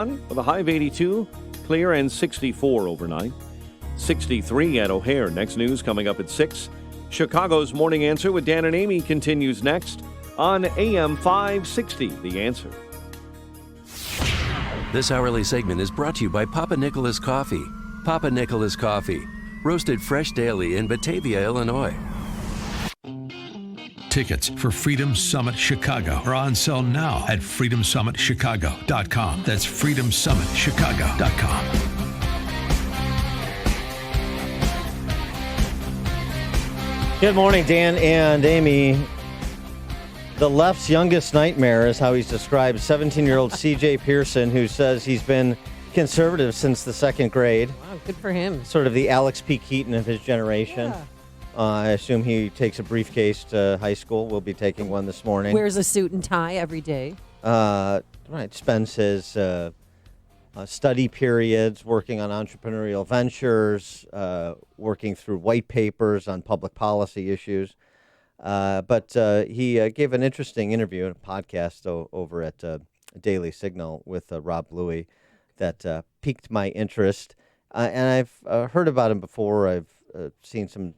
with a high of 82, clear and 64 overnight. 63 at O'Hare. Next news coming up at 6. Chicago's Morning Answer with Dan and Amy continues next on AM 560, The Answer. This hourly segment is brought to you by Papa Nicholas Coffee. Papa Nicholas Coffee, roasted fresh daily in Batavia, Illinois. Tickets for Freedom Summit Chicago are on sale now at freedomsummitchicago.com. That's freedomsummitchicago.com. Good morning, Dan and Amy. The left's youngest nightmare is how he's described 17-year-old CJ Pearson, who says he's been conservative since the second grade. Wow, good for him. Sort of the Alex P. Keaton of his generation. Yeah. I assume he takes a briefcase to high school. We'll be taking one this morning. Wears a suit and tie every day. Right. Spends his study periods working on entrepreneurial ventures, working through white papers on public policy issues. But he gave an interesting interview and a podcast over at Daily Signal with Rob Bluey that piqued my interest. And I've heard about him before. I've seen some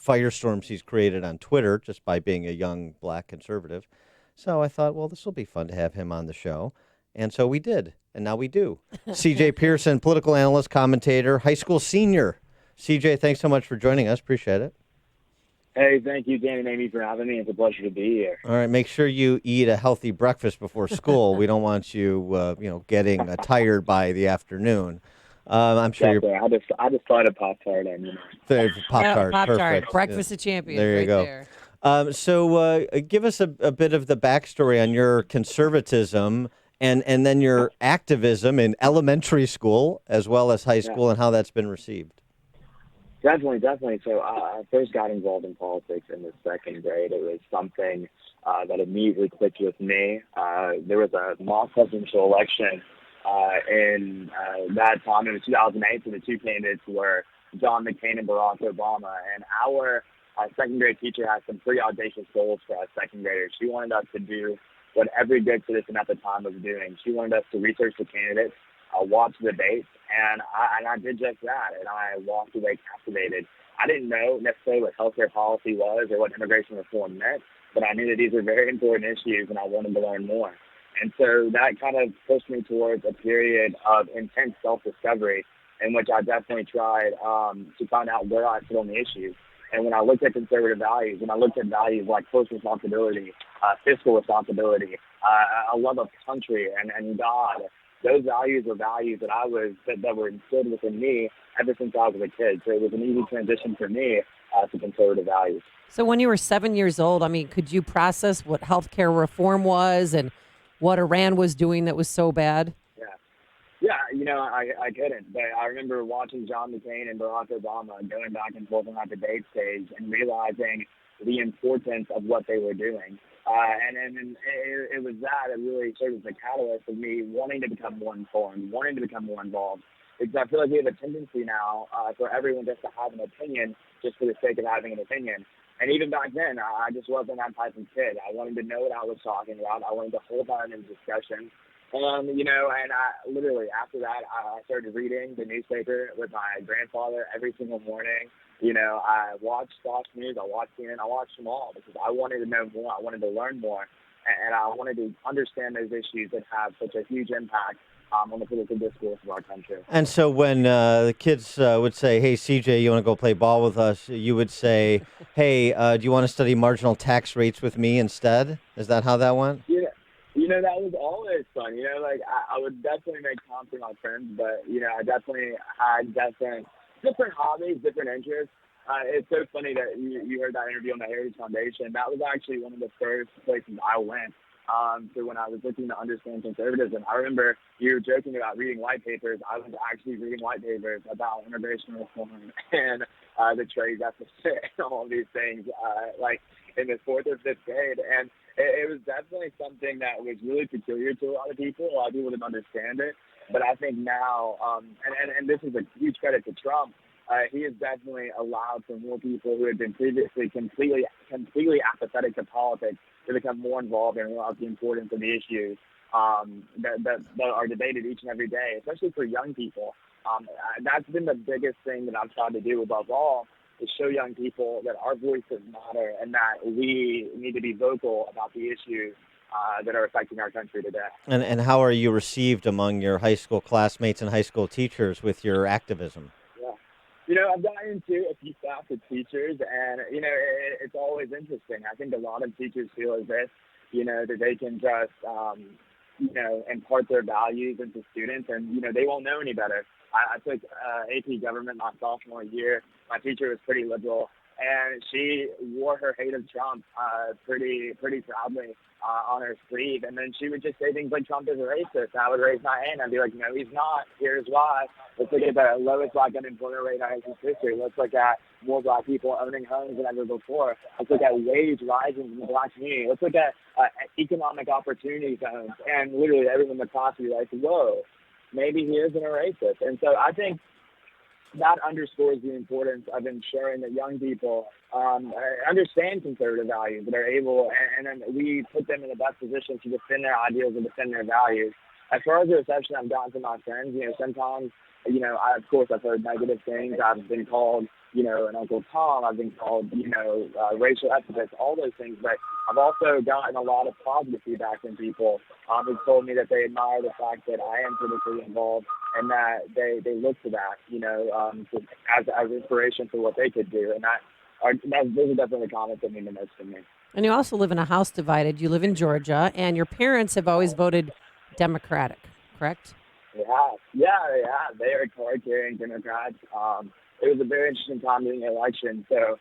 firestorms he's created on Twitter just by being a young black conservative. So I thought, well, this will be fun to have him on the show. And so we did. And now we do. CJ Pearson, political analyst, commentator, high school senior. CJ, thanks so much for joining us. Appreciate it. Hey, thank you, Dan and Amy, for having me. It's a pleasure to be here. All right, make sure you eat a healthy breakfast before school. We don't want you, getting tired by the afternoon. I'm sure you're. I just thought of Pop-Tart and Pop-Tart, Pop-Tart, breakfast of champions. There you go. So give us a bit of the backstory on your conservatism and then your activism in elementary school as well as high school and how that's been received. Definitely. So I first got involved in politics in the second grade. It was something that immediately clicked with me. There was a mock presidential election in that time. It was 2008, so the two candidates were John McCain and Barack Obama. And our second grade teacher had some pretty audacious goals for us second graders. She wanted us to do what every good citizen at the time was doing. She wanted us to research the candidates, watch the debates, and I did just that, and I walked away captivated. I didn't know necessarily what healthcare policy was or what immigration reform meant, but I knew that these were very important issues, and I wanted to learn more. And so that kind of pushed me towards a period of intense self-discovery in which I definitely tried to find out where I fit on the issues. And when I looked at conservative values, when I looked at values like personal responsibility, fiscal responsibility, a love of country and God, those values were values that were instilled within me ever since I was a kid. So it was an easy transition for me to conservative values. So when you were 7 years old, could you process what healthcare reform was and what Iran was doing that was so bad? Yeah, I couldn't. But I remember watching John McCain and Barack Obama going back and forth on that debate stage and realizing the importance of what they were doing. And it was that really served as the catalyst of me wanting to become more informed, wanting to become more involved. Because I feel like we have a tendency now for everyone just to have an opinion just for the sake of having an opinion. And even back then, I just wasn't that type of kid. I wanted to know what I was talking about. I wanted to hold on in discussion. And I literally, after that, I started reading the newspaper with my grandfather every single morning. I watched Fox News, I watched CNN, I watched them all because I wanted to know more, I wanted to learn more, and I wanted to understand those issues that have such a huge impact on the political discourse of our country. And so when the kids would say, hey, CJ, you want to go play ball with us, you would say, hey, do you want to study marginal tax rates with me instead? Is that how that went? Yeah. That was always fun. I would definitely make time for my friends, but, I definitely had different hobbies, different interests. It's so funny that you heard that interview on the Heritage Foundation. That was actually one of the first places I went to when I was looking to understand conservatism. I remember you were joking about reading white papers. I was actually reading white papers about immigration reform and the trade deficit and all these things, in the fourth or fifth grade. And it was definitely something that was really peculiar to a lot of people. A lot of people didn't understand it. But I think now, and this is a huge credit to Trump, he has definitely allowed for more people who had been previously completely apathetic to politics to become more involved and realize the importance of the issues. that are debated each and every day, especially for young people. That's been the biggest thing that I've tried to do above all, is show young people that our voices matter and that we need to be vocal about the issues that are affecting our country today. And how are you received among your high school classmates and high school teachers with your activism? Yeah. I've gotten into a few staff with teachers, and, it's always interesting. I think a lot of teachers feel as if, that they can just, impart their values into students, and, they won't know any better. I took AP Government my sophomore year. My teacher was pretty liberal, and she wore her hate of Trump pretty proudly on her sleeve. And then she would just say things like, Trump is a racist. And I would raise my hand. I'd be like, no, he's not. Here's why. Let's look at the lowest black unemployment rate in our nation's history. Let's look at more black people owning homes than ever before. Let's look at wage rising in the black community. Let's look at economic opportunity zones. And literally everyone in the class would be like, whoa, maybe he isn't a racist. And so I think that underscores the importance of ensuring that young people understand conservative values, that are able, and then we put them in the best position to defend their ideals and defend their values. As far as the reception I've gotten from my friends, sometimes, of course, I've heard negative things. I've been called, an Uncle Tom. I've been called, racial epithets, all those things. But I've also gotten a lot of positive feedback from people who've told me that they admire the fact that I am politically involved and that they look to that, as inspiration for what they could do. And those are definitely the comments that mean the most to me. And you also live in a house divided. You live in Georgia, and your parents have always voted Democratic, correct? Yeah, they are card-carrying Democrats. It was a very interesting time during the election. So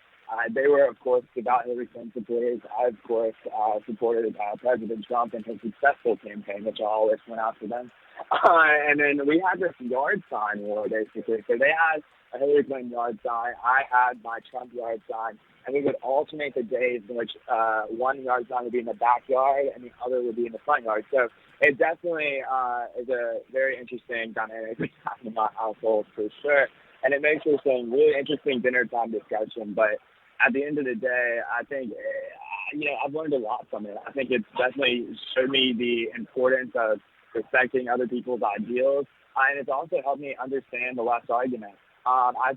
they were, of course, devout Hillary Clinton supporters. I, of course, supported President Trump in his successful campaign, which I always went out for them. And then we had this yard sign war, basically. So they had a Hillary Clinton yard sign. I had my Trump yard sign. And we would alternate the days in which one yard sign would be in the backyard and the other would be in the front yard. So it definitely is a very interesting dynamic in my household, for sure. And it makes for some really interesting dinner time discussion. But at the end of the day, I think, I've learned a lot from it. I think it's definitely showed me the importance of respecting other people's ideals. And it's also helped me understand the left's argument. I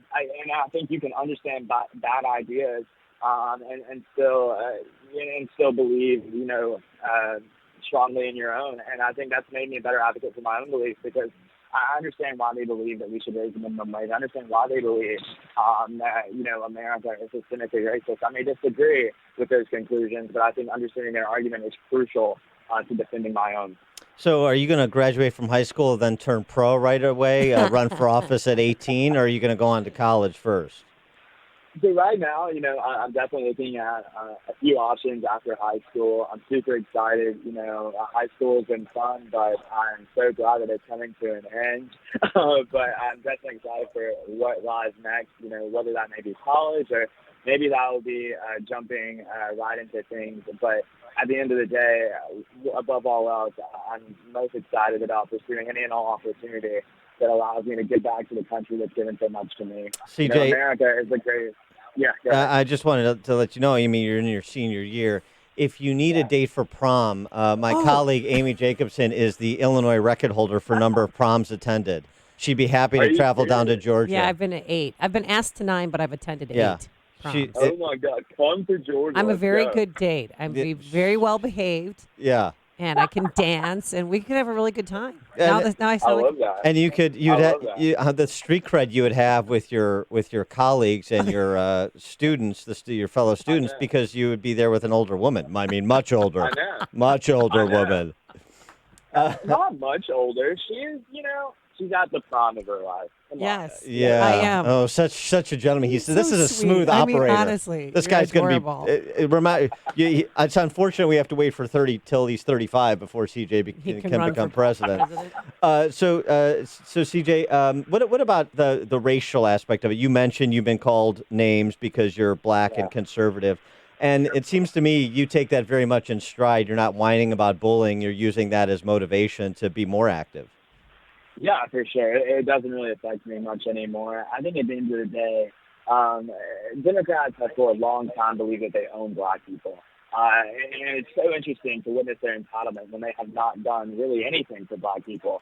think you can understand bad ideas and still believe, strongly in your own. And I think that's made me a better advocate for my own beliefs, because I understand why they believe that we should raise the minimum wage. I understand why they believe that, America is systemically racist. I may disagree with those conclusions, but I think understanding their argument is crucial to defending my own. So are you going to graduate from high school, then turn pro right away, run for office at 18, or are you going to go on to college first? So right now, I'm definitely looking at a few options after high school. I'm super excited. High school has been fun, but I'm so glad that it's coming to an end. But I'm definitely excited for what lies next, whether that may be college or maybe that will be jumping right into things. But at the end of the day, above all else, I'm most excited about pursuing any and all opportunity that allows me to give back to the country that's given so much to me. CJ, America is the greatest. Yeah. I just wanted to let you know, you're in your senior year. If you need a date for prom, my colleague Amy Jacobson is the Illinois record holder for number of proms attended. She'd be happy to travel down to Georgia. Yeah, I've been at 8. I've been asked to 9, but I've attended 8 proms. Oh, my God. Come to Georgia. I'm a very good date. I'm very well behaved. Yeah. And I can dance, and we could have a really good time. I love that. And you'd have the street cred you would have with your colleagues and your students, your fellow students, because you would be there with an older woman. Much older. I know. Much older woman. Not much older. She is, she's at the prime of her life. Yes. Yeah. I am. Oh, such a gentleman. This is a sweet. smooth operator. Honestly, this guy's going to be. It's unfortunate we have to wait for 30 till he's 35 before CJ can become president. So CJ, what about the racial aspect of it? You mentioned you've been called names because you're black and conservative. And it seems to me you take that very much in stride. You're not whining about bullying. You're using that as motivation to be more active. Yeah, for sure. It doesn't really affect me much anymore. I think at the end of the day, Democrats have for a long time believed that they own black people. And it's so interesting to witness their entitlement when they have not done really anything for Black people.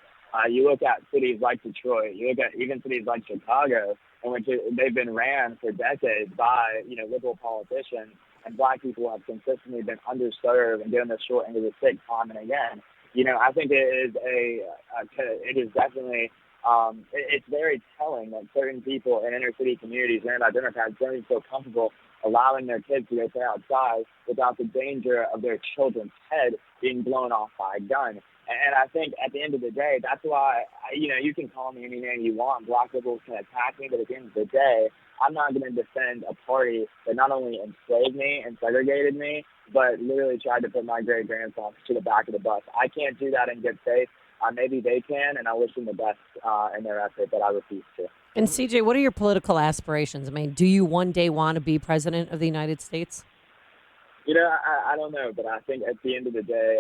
You look at cities like Detroit, you look at even cities like Chicago, in which they've been ran for decades by, liberal politicians, and Black people have consistently been underserved and given the short end of the stick time and again. I think it is definitely, it's very telling that certain people in inner city communities ran by Democrats don't feel comfortable allowing their kids to go play outside without the danger of their children's head being blown off by a gun. And I think at the end of the day, that's why, you can call me any name you want. Black liberals can attack me, but at the end of the day, I'm not going to defend a party that not only enslaved me and segregated me, but literally tried to put my great-grandson to the back of the bus. I can't do that in good faith. Maybe they can, and I wish them the best in their effort, but I refuse to. And CJ, what are your political aspirations? I mean, do you one day want to be president of the United States? I don't know, but I think at the end of the day,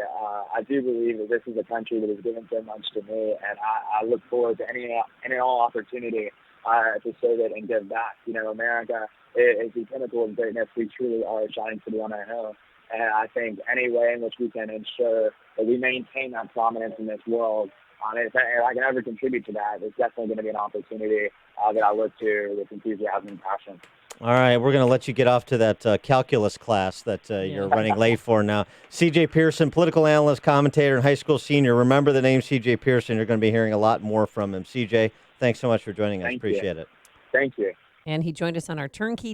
I do believe that this is a country that has given so much to me, and I look forward to any and all opportunity to serve it and give back. America is the pinnacle of greatness. We truly are a shining city on our own, and I think any way in which we can ensure that we maintain that prominence in this world, if I can ever contribute to that, it's definitely going to be an opportunity that I look to with enthusiasm and passion. All right, we're going to let you get off to that calculus class that you're running late for now. CJ Pearson, political analyst, commentator, and high school senior. Remember the name CJ Pearson. You're going to be hearing a lot more from him. CJ, thanks so much for joining us. Appreciate it. Thank you. And he joined us on our turnkey.